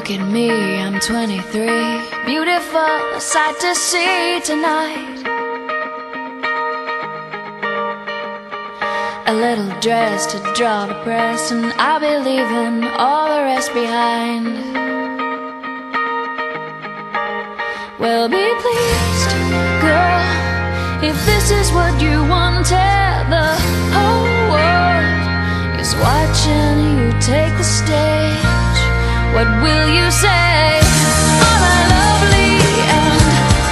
Look at me, I'm 23. Beautiful, a sight to see tonight. A little dress to draw the press, and I'll be leaving all the rest behind. Well, be pleased, girl, if this is what you wanted. The whole world is watching you take the stage. What will you say? Am I lovely, and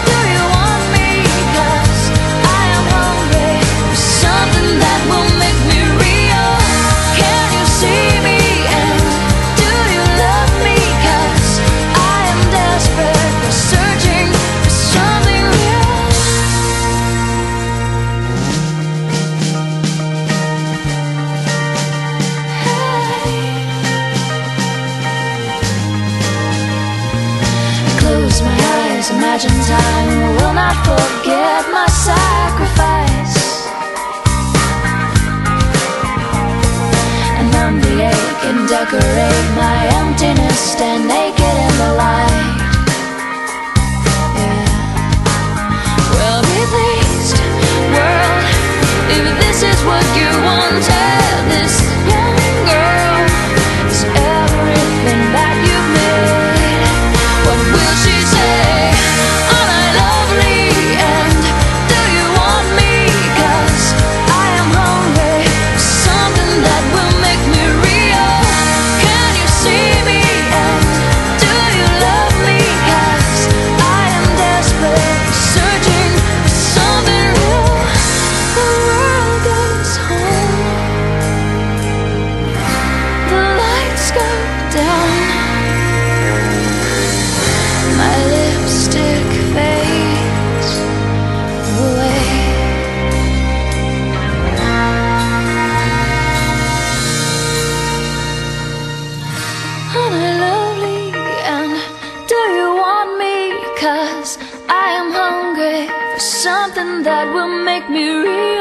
do you want me? 'Cause I am hungry for something that will make me real. Can you see me, and do you love me? 'Cause I am desperate for searching for something real. Close my eyes, imagine time will not forget my sacrifice, and numb the ache and decorate my emptiness, stand naked in the light. Yeah. Well, be pleased, world, if this is what you wanted. This young girl is everything that you've made. What will she say? Am I lovely, and do you want me? 'Cause I am hungry for something that will make me real. Can you see me, and do you love me? 'Cause I am desperate for searching for something real. The world goes home, the lights go down, my lipstick fades away. Am I lovely, and do you want me? 'Cause I am hungry for something that will make me real.